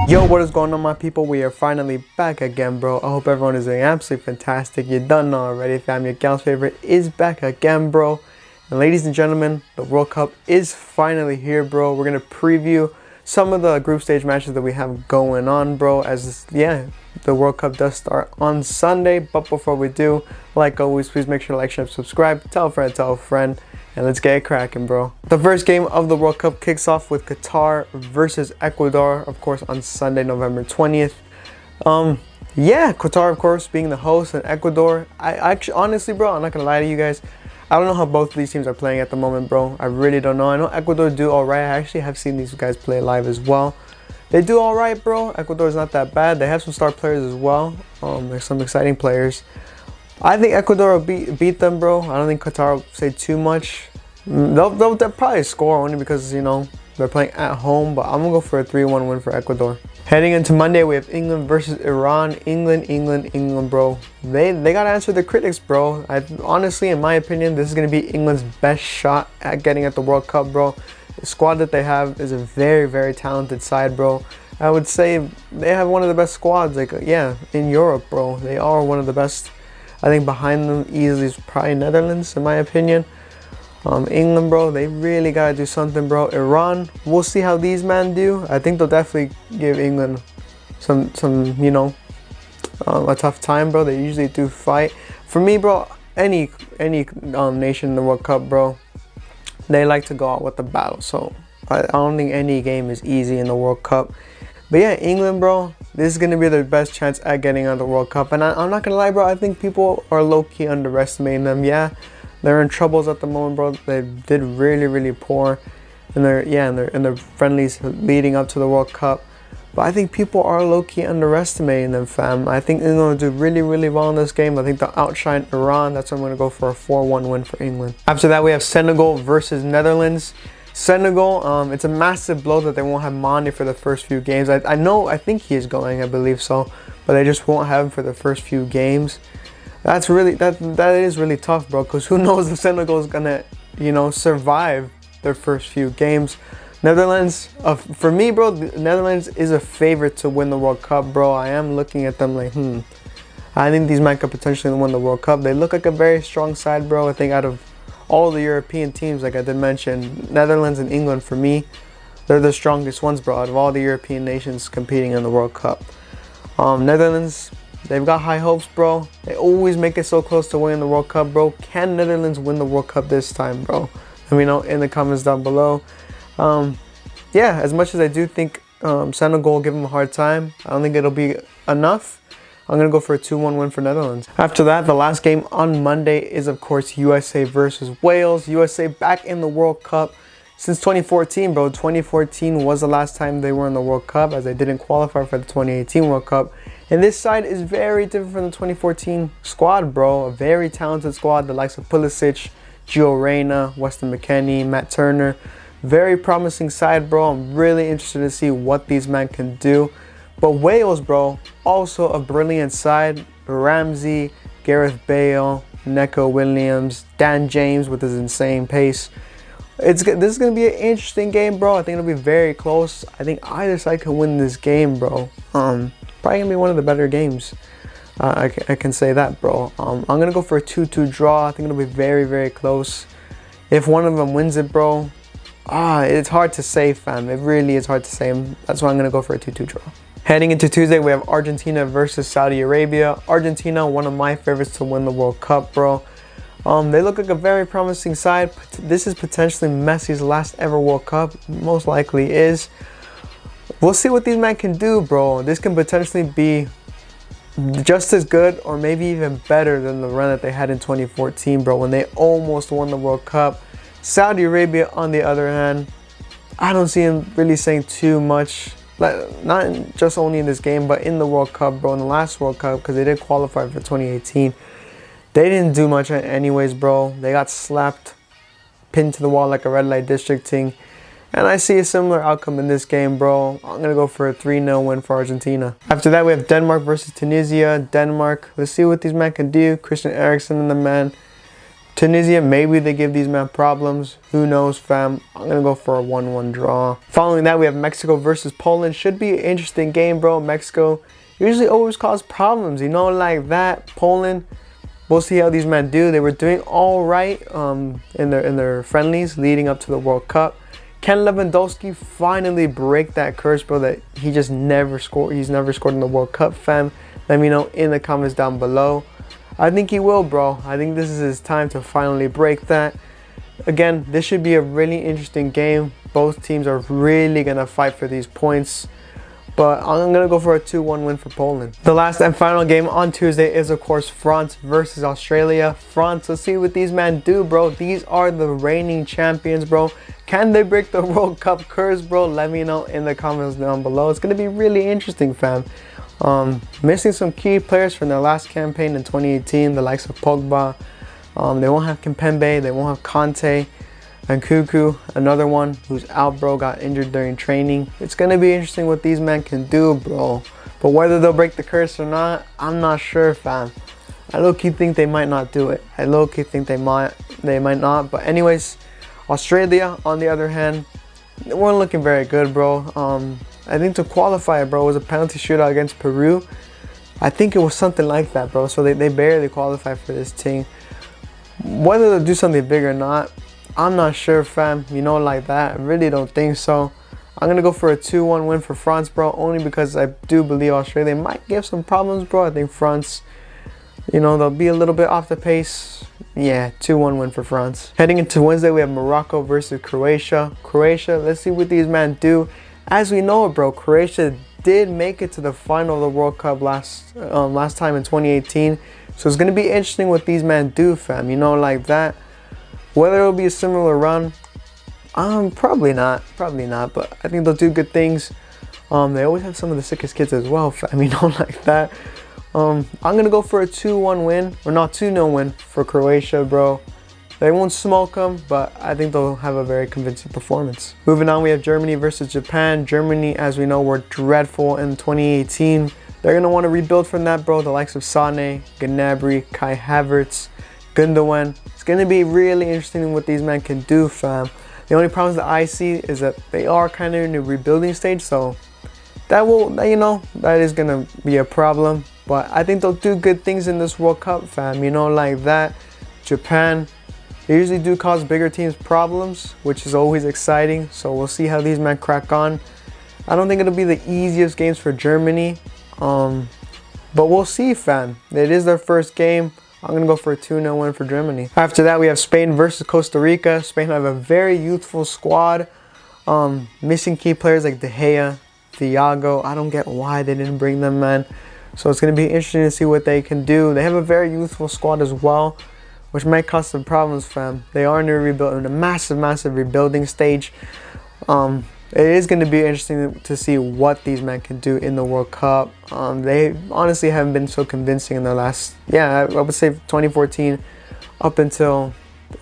Yo, what is going on, my people? We are finally back again, bro. I hope everyone is doing absolutely fantastic. You done know already, fam. Your gal's favorite is back again, bro. And ladies and gentlemen, the World Cup is finally here, bro. We're gonna preview some of the group stage matches that we have going on, bro. The World Cup does start on Sunday. But before we do, like always, please make sure to like, share, subscribe, tell a friend, and let's get it cracking, bro. The first game of the World Cup kicks off with Qatar versus Ecuador, of course, on Sunday, November 20th. Qatar, of course, being the host, and Ecuador. I actually, honestly, bro, I'm not gonna lie to you guys. I don't know how both of these teams are playing at the moment, bro. I really don't know. I know Ecuador do all right. I actually have seen these guys play live as well. They do all right, bro. Ecuador is not that bad. They have some star players as well. There's some exciting players. I think Ecuador will beat them, bro. I don't think Qatar will say too much. They'll probably score only because, you know, they're playing at home. But I'm going to go for a 3-1 win for Ecuador. Heading into Monday, we have England versus Iran. England, bro. They got to answer the critics, bro. Honestly, in my opinion, this is going to be England's best shot at getting at the World Cup, bro. The squad that they have is a very, very talented side, bro. I would say they have one of the best squads, in Europe, bro. They are one of the best. I think behind them easily is probably Netherlands, in my opinion. England, bro, they really gotta do something, bro. Iran, we'll see how these men do. I think they'll definitely give England some a tough time, bro. They usually do fight. For me, bro, any nation in the World Cup, bro, they like to go out with the battle. So I don't think any game is easy in the World Cup. But yeah, England, bro, this is going to be their best chance at getting on the World Cup. And I'm not going to lie, bro, I think people are low-key underestimating them. Yeah, they're in troubles at the moment, bro. They did really, really poor in their friendlies leading up to the World Cup. But I think people are low-key underestimating them, fam. I think they're going to do really, really well in this game. I think they'll outshine Iran. That's why I'm going to go for a 4-1 win for England. After that, we have Senegal versus Netherlands. Senegal, it's a massive blow that they won't have Mane for the first few games. I think he is going, I believe so, but they just won't have him for the first few games. That is really tough, bro, because who knows if Senegal is gonna, survive their first few games. Netherlands, for me, bro, the Netherlands is a favorite to win the World Cup, bro. I am looking at them like, I think these might could potentially win the World Cup. They look like a very strong side, bro. I think out of all the European teams, like I did mention, Netherlands and England, for me, they're the strongest ones, bro, out of all the European nations competing in the World Cup. Netherlands, they've got high hopes, bro. They always make it so close to winning the World Cup, bro. Can Netherlands win the World Cup this time, bro? Let me know in the comments down below. As much as I do think Senegal will give them a hard time, I don't think it'll be enough. I'm going to go for a 2-1 win for Netherlands. After that, the last game on Monday is, of course, USA versus Wales. USA back in the World Cup since 2014, bro. 2014 was the last time they were in the World Cup, as they didn't qualify for the 2018 World Cup. And this side is very different from the 2014 squad, bro. A very talented squad, the likes of Pulisic, Gio Reyna, Weston McKennie, Matt Turner. Very promising side, bro. I'm really interested to see what these men can do. But Wales, bro, also a brilliant side. Ramsey, Gareth Bale, Neco Williams, Dan James with his insane pace. This is going to be an interesting game, bro. I think it'll be very close. I think either side can win this game, bro. Probably going to be one of the better games. I can say that, bro. I'm going to go for a 2-2 draw. I think it'll be very, very close. If one of them wins it, bro, it's hard to say, fam. It really is hard to say. That's why I'm going to go for a 2-2 draw. Heading into Tuesday, we have Argentina versus Saudi Arabia. Argentina, one of my favorites to win the World Cup, bro. They look like a very promising side. This is potentially Messi's last ever World Cup. Most likely is. We'll see what these men can do, bro. This can potentially be just as good or maybe even better than the run that they had in 2014, bro, when they almost won the World Cup. Saudi Arabia, on the other hand, I don't see him really saying too much. Not just only in this game, but in the World Cup, bro. In the last World Cup, because they did qualify for 2018. They didn't do much anyways, bro. They got slapped, pinned to the wall like a red light district thing. And I see a similar outcome in this game, bro. I'm going to go for a 3-0 win for Argentina. After that, we have Denmark versus Tunisia. Denmark, let's see what these men can do. Christian Eriksen and the man. Tunisia, maybe they give these men problems. Who knows, fam? I'm going to go for a 1-1 draw. Following that, we have Mexico versus Poland. Should be an interesting game, bro. Mexico usually always cause problems, you know, like that. Poland, we'll see how these men do. They were doing all right in their friendlies leading up to the World Cup. Can Lewandowski finally break that curse, bro, that he just never scored? He's never scored in the World Cup, fam. Let me know in the comments down below. I think he will, bro. I think this is his time to finally break that. Again, this should be a really interesting game. Both teams are really going to fight for these points. But I'm going to go for a 2-1 win for Poland. The last and final game on Tuesday is, of course, France versus Australia. France, let's see what these men do, bro. These are the reigning champions, bro. Can they break the World Cup curse, bro? Let me know in the comments down below. It's going to be really interesting, fam. Missing some key players from their last campaign in 2018, the likes of Pogba. They won't have Kimpembe, they won't have Conte. And Cuckoo, another one who's out, bro, got injured during training. It's going to be interesting what these men can do, bro. But whether they'll break the curse or not, I'm not sure, fam. I low-key think they might not do it. I low-key think they might not. But anyways, Australia, on the other hand, they weren't looking very good, bro. I think to qualify, bro, was a penalty shootout against Peru. I think it was something like that, bro. So they barely qualified for this team. Whether they'll do something big or not, I'm not sure, fam. You know, like that. I really don't think so. I'm going to go for a 2-1 win for France, bro. Only because I do believe Australia might give some problems, bro. I think France, you know, they'll be a little bit off the pace. Yeah, 2-1 win for France. Heading into Wednesday, we have Morocco versus Croatia. Croatia, let's see what these men do. As we know it, bro, Croatia did make it to the final of the World Cup last time in 2018. So it's going to be interesting what these men do, fam. You know, like that. Whether it'll be a similar run, probably not, but I think they'll do good things. They always have some of the sickest kids as well, fam, you know, like that. I'm gonna go for a 2-1 win, or not 2-0 win for Croatia, bro. They won't smoke them, but I think they'll have a very convincing performance. Moving on, we have Germany versus Japan. Germany, as we know, were dreadful in 2018. They're gonna want to rebuild from that, bro. The likes of Sané, Gnabry, Kai Havertz, Gundogan. It's going to be really interesting what these men can do, fam. The only problems that I see is that they are kind of in the rebuilding stage, so that will, you know, that is going to be a problem. But I think they'll do good things in this World Cup, fam, you know, like that. Japan, they usually do cause bigger teams problems, which is always exciting, so we'll see how these men crack on. I don't think it'll be the easiest games for Germany, but we'll see, fam. It is their first game. I'm going to go for a 2-0 win for Germany. After that, we have Spain versus Costa Rica. Spain have a very youthful squad. Missing key players like De Gea, Thiago. I don't get why they didn't bring them, man. So it's going to be interesting to see what they can do. They have a very youthful squad as well, which might cause some problems, fam. They are in a massive rebuilding stage. It is going to be interesting to see what these men can do in the World Cup. They honestly haven't been so convincing in the last, I would say 2014 up until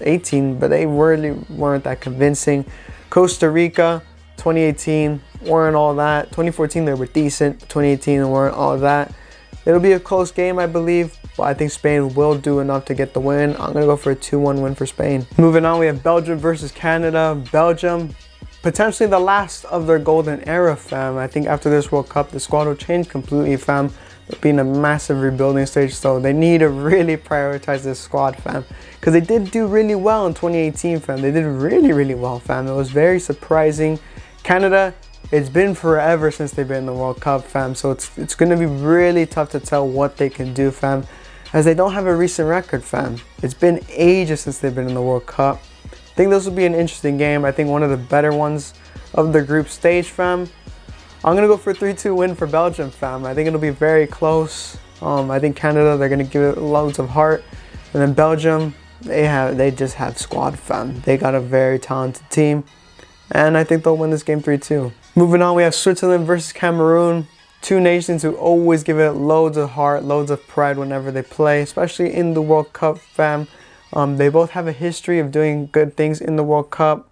18, but they really weren't that convincing. Costa Rica, 2018, weren't all that. 2014, they were decent. 2018, they weren't all that. It'll be a close game, I believe, but I think Spain will do enough to get the win. I'm going to go for a 2-1 win for Spain. Moving on, we have Belgium versus Canada. Belgium, potentially the last of their golden era, fam. I think after this World Cup, the squad will change completely, fam. They'll be in a massive rebuilding stage, so they need to really prioritize this squad, fam. Because they did do really well in 2018, fam. They did really well, fam. It was very surprising. Canada, it's been forever since they've been in the World Cup, fam. So it's going to be really tough to tell what they can do, fam, as they don't have a recent record, fam. It's been ages since they've been in the World Cup. I think this will be an interesting game. I think one of the better ones of the group stage, fam. I'm going to go for a 3-2 win for Belgium, fam. I think it'll be very close. I think Canada, they're going to give it loads of heart. And then Belgium, they just have squad, fam. They got a very talented team. And I think they'll win this game 3-2. Moving on, we have Switzerland versus Cameroon. Two nations who always give it loads of heart, loads of pride whenever they play, especially in the World Cup, fam. They both have a history of doing good things in the World Cup.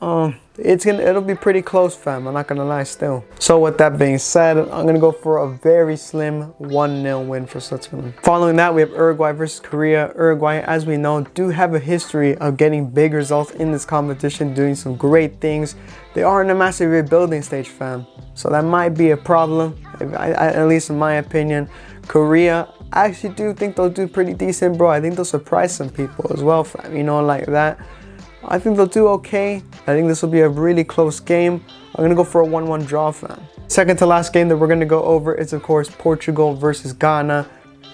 it'll be pretty close, fam. I'm not gonna lie still. So with that being said, I'm gonna go for a very slim 1-0 win for Switzerland. Following that, we have Uruguay versus Korea. Uruguay, as we know, do have a history of getting big results in this competition, doing some great things. They are in a massive rebuilding stage, fam. So that might be a problem, at least in my opinion. Korea, I actually do think they'll do pretty decent, bro. I think they'll surprise some people as well, fam. You know, like that. I think they'll do okay. I think this will be a really close game. I'm going to go for a 1-1 draw, fam. Second to last game that we're going to go over is, of course, Portugal versus Ghana.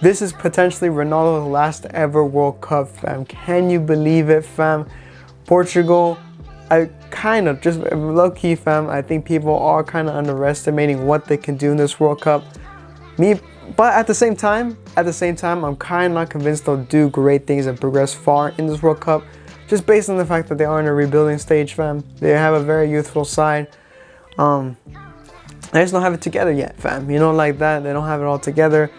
This is potentially Ronaldo's last ever World Cup, fam. Can you believe it, fam? Portugal, I kind of, just low-key, fam, I think people are kind of underestimating what they can do in this World Cup. But at the same time, I'm kind of not convinced they'll do great things and progress far in this World Cup. Just based on the fact that they are in a rebuilding stage, fam. They have a very youthful side. They just don't have it together yet, fam. You know, like that. They don't have it all together.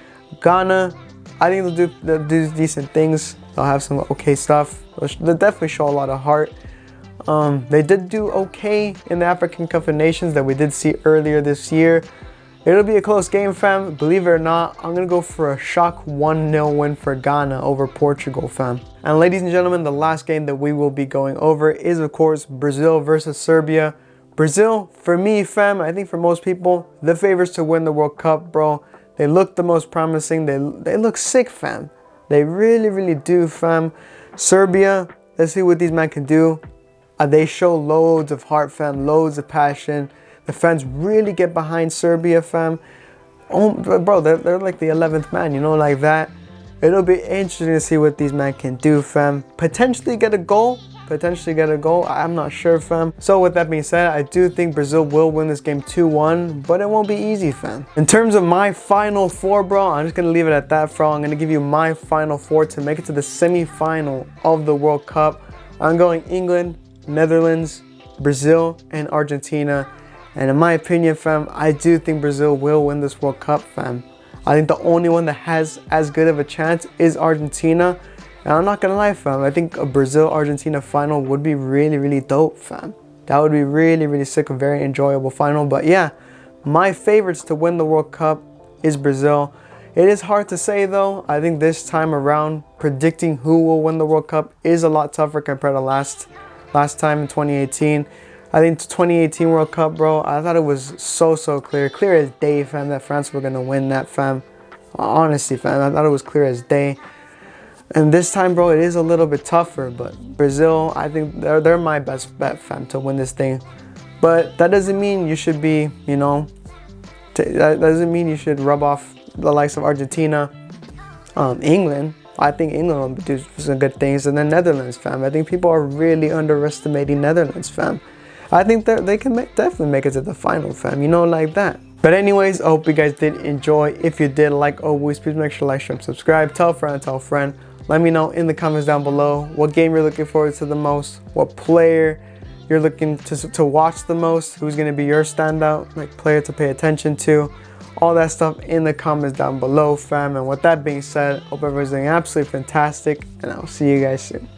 Ghana, I think they'll do decent things. They'll have some okay stuff. They'll definitely show a lot of heart. They did do okay in the African Cup of Nations that we did see earlier this year. It'll be a close game, fam. Believe it or not, I'm going to go for a shock 1-0 win for Ghana over Portugal, fam. And ladies and gentlemen, the last game that we will be going over is, of course, Brazil versus Serbia. Brazil, for me, fam, I think for most people, the favorites to win the World Cup, bro. They look the most promising. They look sick, fam. They really, really do, fam. Serbia, let's see what these men can do. They show loads of heart, fam, loads of passion. The fans really get behind Serbia, fam. Oh, bro, they're like the 11th man, you know, like that. It'll be interesting to see what these men can do, fam. Potentially get a goal. I'm not sure, fam. So with that being said, I do think Brazil will win this game 2-1, but it won't be easy, fam. In terms of my final four, bro, I'm just going to leave it at that, bro. I'm going to give you my final four to make it to the semi-final of the World Cup. I'm going England, Netherlands, Brazil, and Argentina. And in my opinion, fam, I do think Brazil will win this World Cup, fam. I think the only one that has as good of a chance is Argentina. And I'm not gonna lie, fam, I think a Brazil-Argentina final would be really, really dope, fam. That would be really, really sick, a very enjoyable final. But yeah, my favorites to win the World Cup is Brazil. It is hard to say, though. I think this time around, predicting who will win the World Cup is a lot tougher compared to last time in 2018. I think the 2018 World Cup, bro, I thought it was so clear as day, fam, that France were going to win that, fam. Honestly, fam, I thought it was clear as day. And this time, bro, it is a little bit tougher, but Brazil, I think they're my best bet, fam, to win this thing. But that doesn't mean you should be, you know, that doesn't mean you should rub off the likes of Argentina, England. I think England will do some good things. And then Netherlands, fam. I think people are really underestimating Netherlands, fam. I think that they can definitely make it to the final, fam. You know, like that. But anyways, I hope you guys did enjoy. If you did, like always, please make sure to like, share, and subscribe. Tell a friend. Let me know in the comments down below what game you're looking forward to the most, what player you're looking to watch the most, who's going to be your standout, like player to pay attention to. All that stuff in the comments down below, fam. And with that being said, hope everyone's doing absolutely fantastic, and I'll see you guys soon.